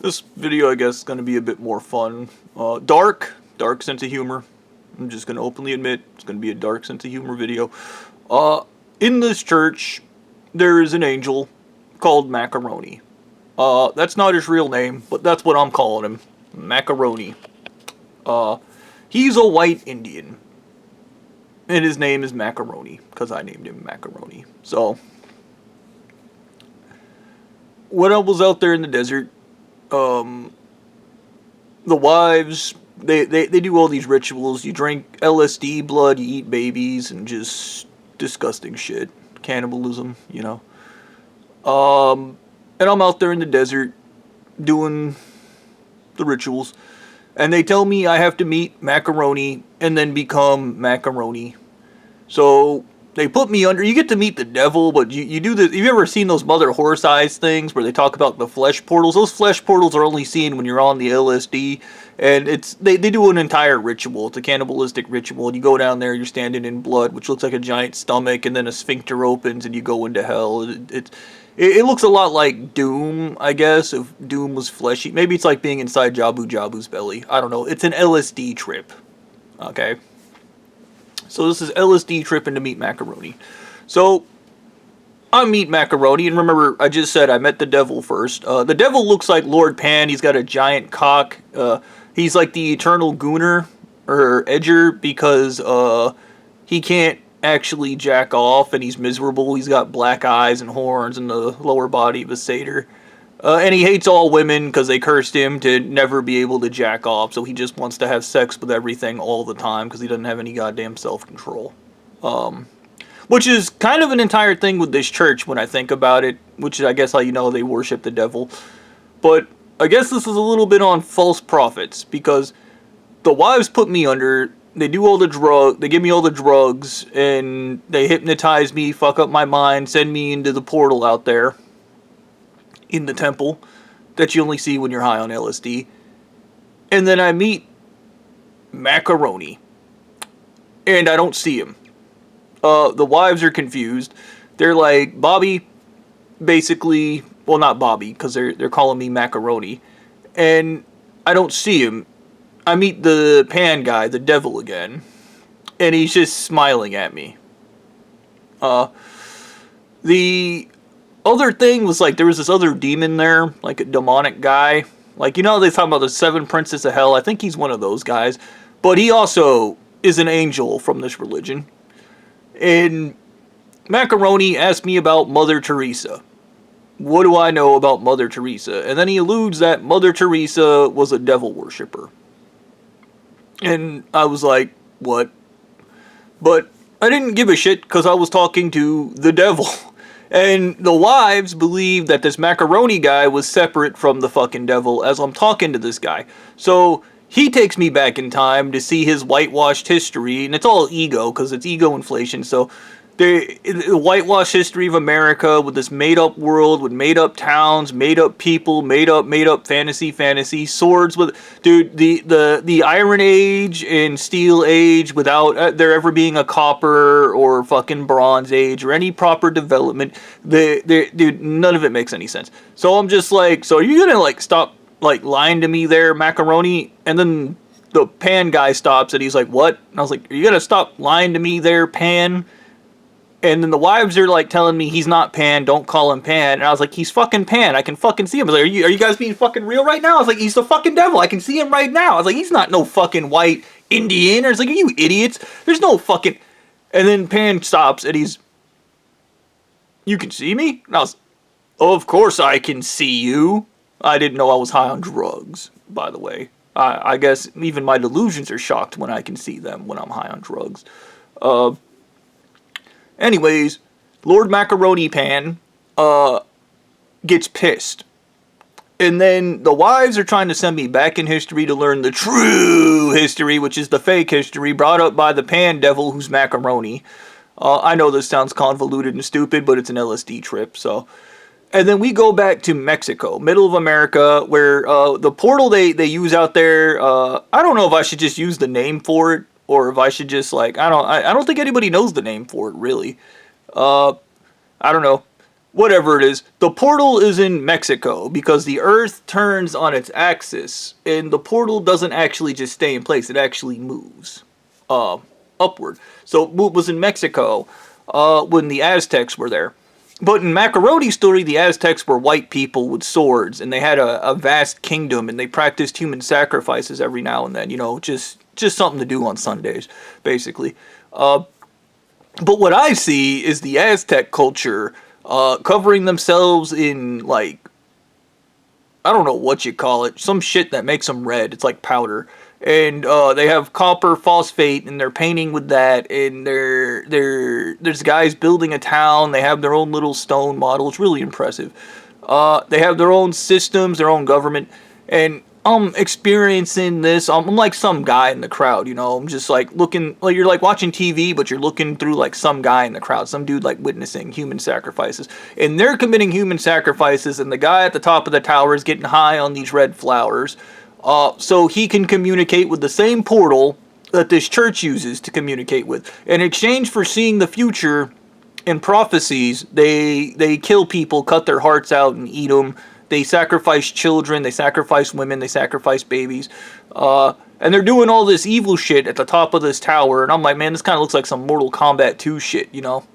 This video, I guess, is going to be a bit more fun. Dark sense of humor. I'm just going to openly admit it's going to be a dark sense of humor video. In this church, there is an angel called Macaroni. That's not his real name, but that's what I'm calling him. Macaroni. He's a white Indian. And his name is Macaroni, because I named him Macaroni. So, when I was out there in the desert, the wives, they do all these rituals. You drink LSD blood, you eat babies, and just disgusting shit. Cannibalism, you know. And I'm out there in the desert doing the rituals. And they tell me I have to meet Macaroni and then become Macaroni. So they put me under. You get to meet the devil, but you do this. Have you ever seen those Mother Horse Eyes things where they talk about the flesh portals? Those flesh portals are only seen when you're on the LSD. And they do an entire ritual. It's a cannibalistic ritual. And you go down there, you're standing in blood, which looks like a giant stomach, and then a sphincter opens and you go into hell. It looks a lot like Doom, I guess, if Doom was fleshy. Maybe it's like being inside Jabu Jabu's belly. I don't know. It's an LSD trip. Okay? So this is LSD tripping to meet Macaroni. So, I meet Macaroni, and remember, I just said I met the devil first. The devil looks like Lord Pan. He's got a giant cock. He's like the eternal gooner, or edger, because he can't actually jack off, and he's miserable. He's got black eyes and horns and the lower body of a satyr. And he hates all women because they cursed him to never be able to jack off, so he just wants to have sex with everything all the time because he doesn't have any goddamn self-control. Which is kind of an entire thing with this church when I think about it, which is, I guess, how you know they worship the devil. But I guess this is a little bit on false prophets, because the wives put me under. They do all the they give me all the drugs, and they hypnotize me, fuck up my mind, send me into the portal out there in the temple that you only see when you're high on LSD. And then I meet Macaroni, and I don't see him. The wives are confused. They're like, Bobby, basically, well, not Bobby, because they're calling me Macaroni, and I don't see him. I meet the Pan guy, the devil, again, and he's just smiling at me. The other thing was, like, there was this other demon there, like a demonic guy. Like, you know, they talk about the 7 princes of hell. I think he's one of those guys. But he also is an angel from this religion. And Macaroni asked me about Mother Teresa. What do I know about Mother Teresa? And then he alludes that Mother Teresa was a devil worshiper. And I was like, what? But I didn't give a shit because I was talking to the devil. And the wives believe that this Macaroni guy was separate from the fucking devil as I'm talking to this guy. So he takes me back in time to see his whitewashed history, and it's all ego because it's ego inflation. So the whitewashed history of America with this made-up world, with made-up towns, made-up people, made-up fantasy, swords with, dude, the Iron Age and Steel Age without there ever being a Copper or fucking Bronze Age or any proper development. Dude, none of it makes any sense. So I'm just like, so are you gonna like stop like lying to me there, Macaroni? And then the Pan guy stops and he's like, what? And I was like, are you gonna stop lying to me there, Pan? And then the wives are like telling me he's not Pan, don't call him Pan. And I was like, he's fucking Pan, I can fucking see him. I was like, are you guys being fucking real right now? I was like, he's the fucking devil, I can see him right now. I was like, he's not no fucking white Indian. I was like, are you idiots? There's no fucking... And then Pan stops and he's... You can see me? And I was... Of course I can see you. I didn't know I was high on drugs, by the way. I guess even my delusions are shocked when I can see them when I'm high on drugs. Anyways, Lord Macaroni Pan gets pissed. And then the wives are trying to send me back in history to learn the true history, which is the fake history brought up by the Pan devil who's Macaroni. I know this sounds convoluted and stupid, but it's an LSD trip, so... And then we go back to Mexico, middle of America, where the portal they use out there, I don't know if I should just use the name for it, or if I should just, like, I don't think anybody knows the name for it, really. I don't know. whatever it is, the portal is in Mexico because the Earth turns on its axis, and the portal doesn't actually just stay in place; it actually moves upward. So it was in Mexico when the Aztecs were there. But in Macaroni's story, the Aztecs were white people with swords, and they had a vast kingdom, and they practiced human sacrifices every now and then. You know, just something to do on Sundays, basically. But what I see is the Aztec culture covering themselves in, like, I don't know what you call it, some shit that makes them red. It's like powder. And they have copper phosphate, and they're painting with that. And there's guys building a town. They have their own little stone model. It's really impressive. They have their own systems, their own government. And I'm experiencing this. I'm like some guy in the crowd, you know. I'm just like looking, like you're like watching TV, but you're looking through like some guy in the crowd, some dude like witnessing human sacrifices. And they're committing human sacrifices, and the guy at the top of the tower is getting high on these red flowers. So he can communicate with the same portal that this church uses to communicate with. In exchange for seeing the future and prophecies, they kill people, cut their hearts out, and eat them. They sacrifice children, they sacrifice women, they sacrifice babies. And they're doing all this evil shit at the top of this tower. And I'm like, man, this kind of looks like some Mortal Kombat 2 shit, you know?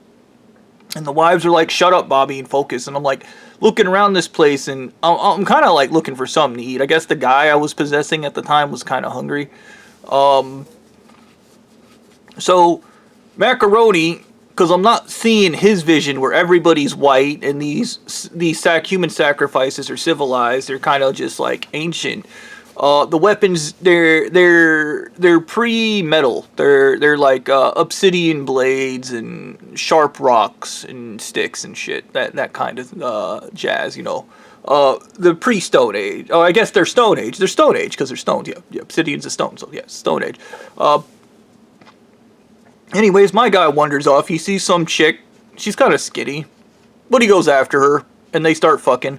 And the wives are like, shut up, Bobby, and focus. And I'm like, looking around this place, and I'm kind of like looking for something to eat. I guess the guy I was possessing at the time was kind of hungry. So, Macaroni, because I'm not seeing his vision where everybody's white and these human sacrifices are civilized. They're kind of just like ancient. The weapons, they're pre-metal. They're like obsidian blades and sharp rocks and sticks and shit. That kind of jazz, you know. The pre-Stone Age. Oh, I guess they're Stone Age. They're Stone Age because they're stones. Yeah, obsidian's a stone, so yeah, Stone Age. Anyways, my guy wanders off. He sees some chick. She's kind of skinny. But he goes after her, and they start fucking.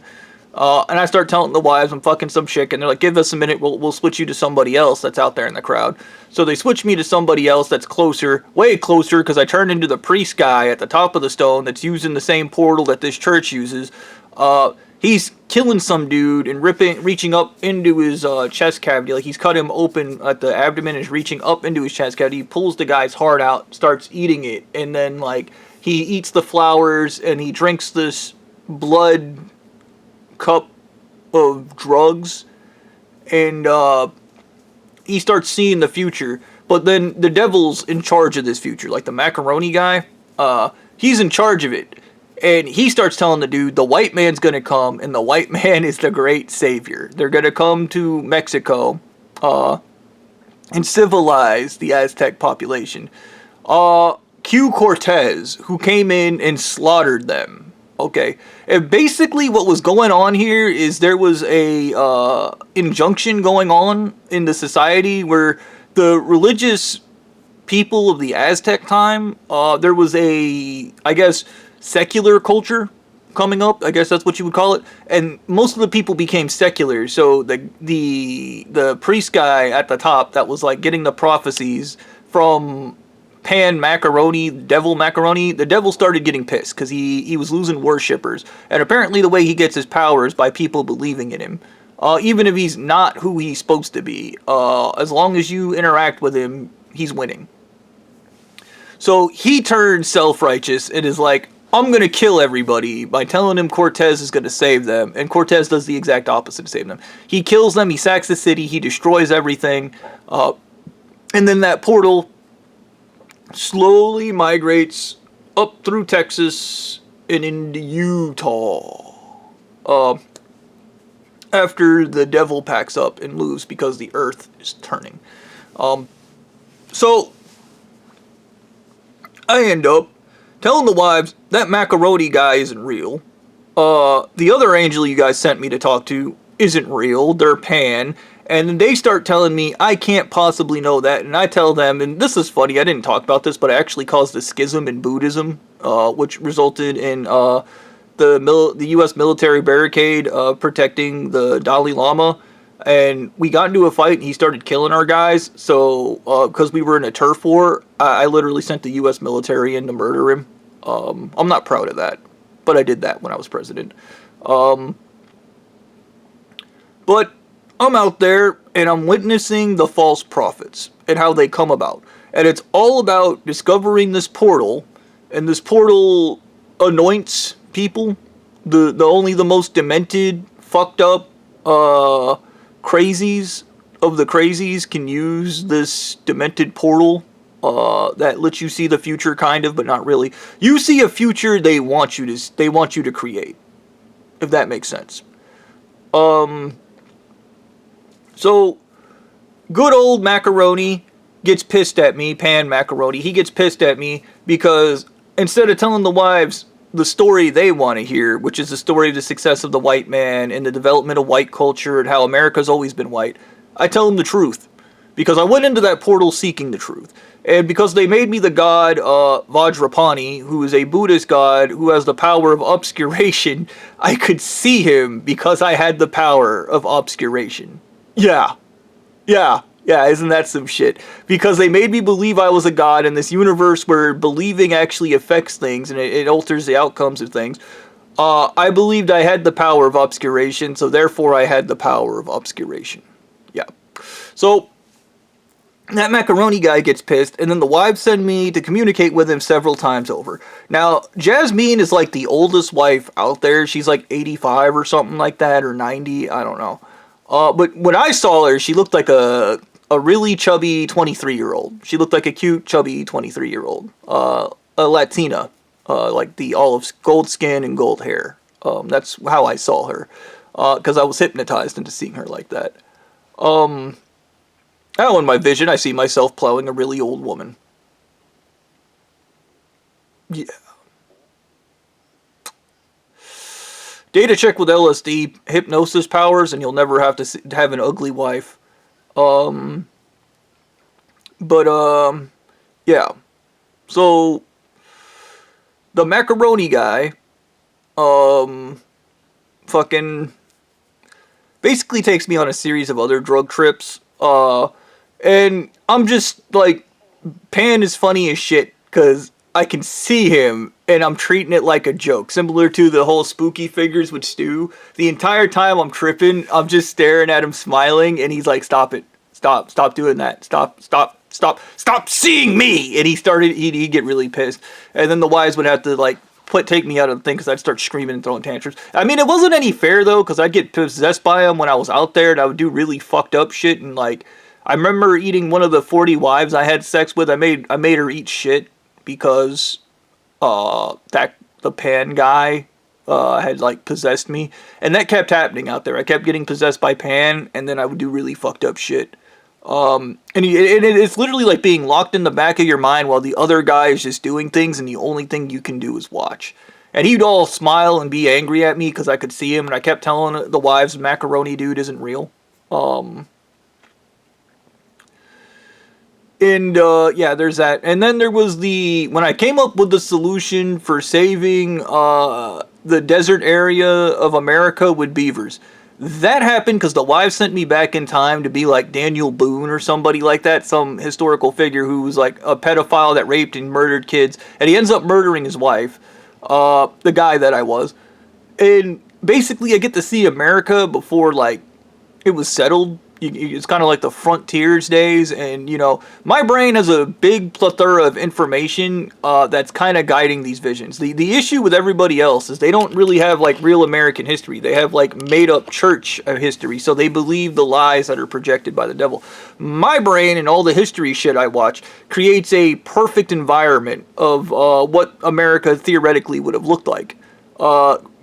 And I start telling the wives I'm fucking some chick, and they're like, give us a minute, we'll switch you to somebody else that's out there in the crowd. So they switch me to somebody else that's closer, way closer, because I turn into the priest guy at the top of the stone that's using the same portal that this church uses. He's killing some dude and reaching up into his chest cavity. Like, he's cut him open at the abdomen and is reaching up into his chest cavity. He pulls the guy's heart out, starts eating it, and then, like, he eats the flowers, and he drinks this blood cup of drugs, and he starts seeing the future. But then the devil's in charge of this future. Like, the Macaroni guy, he's in charge of it. And he starts telling the dude, the white man's gonna come, and the white man is the great savior. They're gonna come to Mexico, and civilize the Aztec population. Q Cortez, who came in and slaughtered them. Okay, and basically what was going on here is there was a injunction going on in the society where the religious people of the Aztec time, there was a, I guess, secular culture coming up. I guess that's what you would call it. And most of the people became secular. So the priest guy at the top that was like getting the prophecies from Pan Macaroni, Devil Macaroni, the devil started getting pissed because he was losing worshippers. And apparently the way he gets his power is by people believing in him. Even if he's not who he's supposed to be. As long as you interact with him, he's winning. So he turns self-righteous and is like, I'm going to kill everybody by telling him Cortez is going to save them. And Cortez does the exact opposite to save them. He kills them, he sacks the city, he destroys everything. And then that portal slowly migrates up through Texas and into Utah. After the devil packs up and moves because the earth is turning. So I end up telling the wives that Macaroni guy isn't real. The other angel you guys sent me to talk to isn't real. They're Pan. And then they start telling me I can't possibly know that. And I tell them, and this is funny, I didn't talk about this, but it actually caused a schism in Buddhism, which resulted in the U.S. military barricade protecting the Dalai Lama. And we got into a fight, and he started killing our guys. So, because we were in a turf war, I literally sent the U.S. military in to murder him. I'm not proud of that. but I did that when I was president. But I'm out there and I'm witnessing the false prophets and how they come about. And it's all about discovering this portal, and this portal anoints people. Only the most demented, fucked up, crazies of the crazies can use this demented portal that lets you see the future, kind of, but not really. You see a future they want you to create, if that makes sense. So good old Macaroni gets pissed at me, Pan Macaroni. He gets pissed at me because instead of telling the wives the story they want to hear, which is the story of the success of the white man and the development of white culture and how America's always been white, I tell them the truth. Because I went into that portal seeking the truth. And because they made me the god Vajrapani, who is a Buddhist god who has the power of obscuration, I could see him because I had the power of obscuration. Yeah, isn't that some shit? Because they made me believe I was a god in this universe where believing actually affects things and it alters the outcomes of things. I believed I had the power of obscuration, so therefore I had the power of obscuration. Yeah. So that Macaroni guy gets pissed, and then the wives send me to communicate with him several times over. Now, Jasmine is like the oldest wife out there. She's like 85 or something like that, or 90, I don't know. But when I saw her, she looked like a really chubby 23-year-old. She looked like a cute, chubby 23-year-old. A Latina. Like the olive gold skin and gold hair. That's how I saw her. Because I was hypnotized into seeing her like that. Now in my vision, I see myself plowing a really old woman. Yeah. Data check with LSD, hypnosis powers, and you'll never have to have an ugly wife. Yeah. So, the Macaroni guy, fucking basically takes me on a series of other drug trips. And I'm just like, Pan is funny as shit, because I can see him, and I'm treating it like a joke. Similar to the whole spooky figures with Stu. The entire time I'm tripping, I'm just staring at him smiling, and he's like, stop it. Stop doing that. Stop seeing me! And he'd get really pissed. And then the wives would have to, like, take me out of the thing, because I'd start screaming and throwing tantrums. I mean, it wasn't any fair, though, because I'd get possessed by him when I was out there, and I would do really fucked up shit, and, like, I remember eating one of the 40 wives I had sex with. I made her eat shit, because the Pan guy had like possessed me, and that kept happening out there. I kept getting possessed by Pan, and then I would do really fucked up shit. And it's literally like being locked in the back of your mind while the other guy is just doing things, and the only thing you can do is watch. And he'd all smile and be angry at me because I could see him, and I kept telling the wives, Macaroni dude isn't real. And, yeah, there's that. And then there was when I came up with the solution for saving, the desert area of America with beavers. That happened because the wives sent me back in time to be like Daniel Boone or somebody like that. Some historical figure who was like a pedophile that raped and murdered kids. And he ends up murdering his wife. The guy that I was. And basically I get to see America before, like, it was settled. It's kind of like the frontiers days, and, you know, my brain has a big plethora of information that's kind of guiding these visions. The issue with everybody else is they don't really have, like, real American history. They have, like, made-up church history, so they believe the lies that are projected by the devil. My brain and all the history shit I watch creates a perfect environment of what America theoretically would have looked like.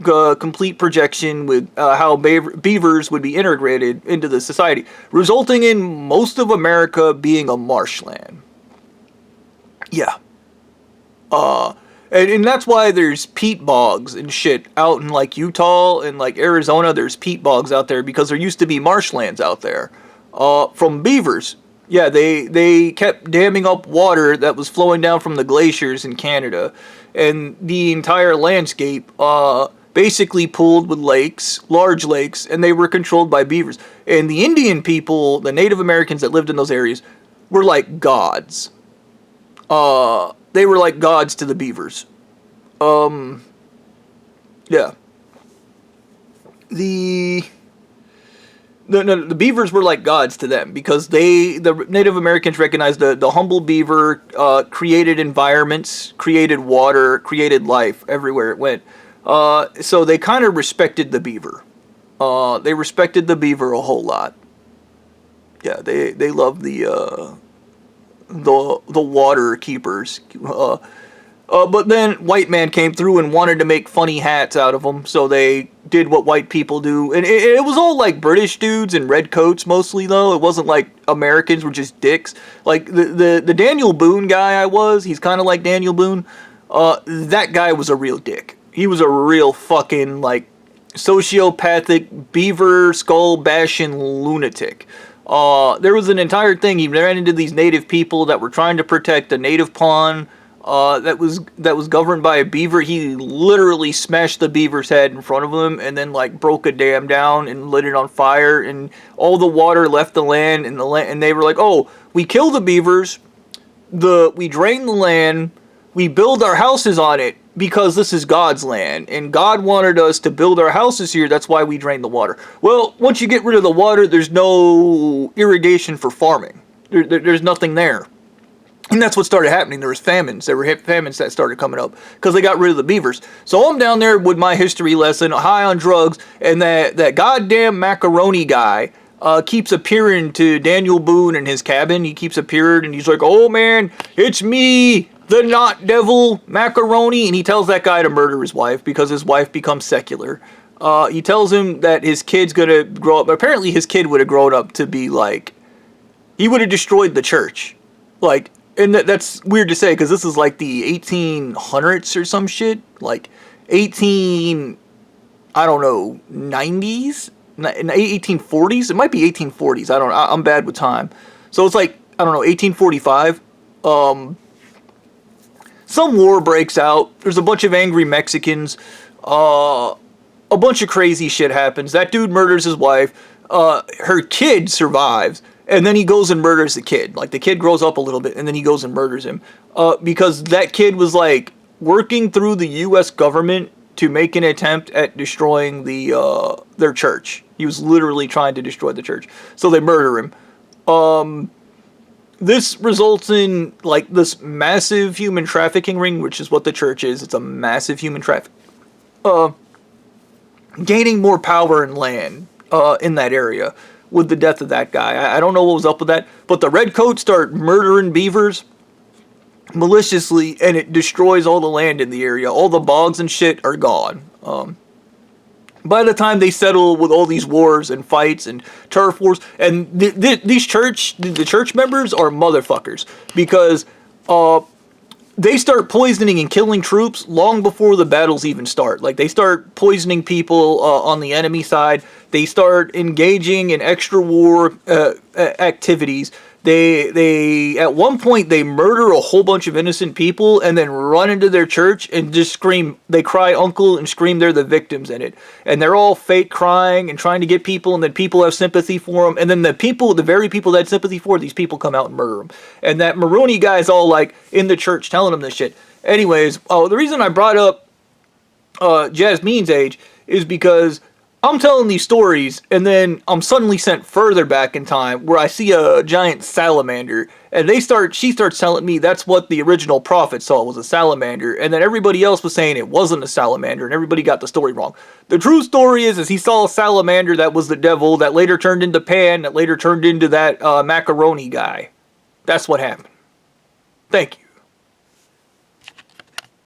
Complete projection with how beavers would be integrated into the society, resulting in most of America being a marshland. Yeah. And that's why there's peat bogs and shit out in, like, Utah and, like, Arizona. There's peat bogs out there because there used to be marshlands out there from beavers. Yeah, they kept damming up water that was flowing down from the glaciers in Canada. And the entire landscape basically pooled with lakes, large lakes, and they were controlled by beavers. And the Indian people, the Native Americans that lived in those areas, were like gods. They were like gods to the beavers. Yeah. The the beavers were like gods to them because the Native Americans recognized the humble beaver created environments, created water, created life everywhere it went. So they kind of respected the beaver. They respected the beaver a whole lot. Yeah, they loved the water keepers. But then white man came through and wanted to make funny hats out of them, so they did what white people do. And it was all like British dudes in red coats mostly, though. It wasn't like Americans were just dicks. Like the Daniel Boone guy he's kind of like Daniel Boone. That guy was a real dick. He was a real fucking like sociopathic beaver skull bashing lunatic. There was an entire thing. He ran into these native people that were trying to protect a native pond that was governed by a beaver. He literally smashed the beaver's head in front of him, and then like broke a dam down and lit it on fire, and all the water left the land, and they were like, "Oh, we kill the beavers, we drain the land, we build our houses on it because this is God's land, and God wanted us to build our houses here. That's why we drain the water." Well, once you get rid of the water, there's no irrigation for farming. There's nothing there. And that's what started happening. There was famines. There were famines that started coming up because they got rid of the beavers. So I'm down there with my history lesson, high on drugs, and that goddamn macaroni guy keeps appearing to Daniel Boone in his cabin. He keeps appearing, and he's like, "Oh man, it's me, the not devil macaroni," and he tells that guy to murder his wife because his wife becomes secular. He tells him that his kid's gonna grow up. Apparently, his kid would have grown up to be like, he would have destroyed the church, like. And that's weird to say because this is like the 1800s or some shit, like 90s, 1840s. It might be 1840s. I don't know. I'm bad with time, so it's like I don't know, 1845. Some war breaks out. There's a bunch of angry Mexicans. A bunch of crazy shit happens. That dude murders his wife. Her kid survives. And then he goes and murders the kid. Like, the kid grows up a little bit, and then he goes and murders him. Because that kid was, like, working through the U.S. government to make an attempt at destroying their church. He was literally trying to destroy the church. So they murder him. This results in, like, this massive human trafficking ring, which is what the church is. It's a massive human traffic. Gaining more power and land in that area. With the death of that guy. I don't know what was up with that, but the redcoats start murdering beavers maliciously, and it destroys all the land in the area. All the bogs and shit are gone. By the time they settle with all these wars and fights and turf wars, and the church members are motherfuckers because they start poisoning and killing troops long before the battles even start. Like, they start poisoning people on the enemy side. They start engaging in extra war activities. They at one point they murder a whole bunch of innocent people and then run into their church and just scream. They cry uncle and scream they're the victims in it. And they're all fake crying and trying to get people, and then people have sympathy for them. And then the very people that had sympathy for these people come out and murder them. And that Marooni guy's all like in the church telling them this shit. Anyways, the reason I brought up Jasmine's age is because I'm telling these stories, and then I'm suddenly sent further back in time where I see a giant salamander, and she starts telling me that's what the original prophet saw, was a salamander, and then everybody else was saying it wasn't a salamander, and everybody got the story wrong. The true story is he saw a salamander that was the devil, that later turned into Pan, that later turned into that macaroni guy. That's what happened. Thank you.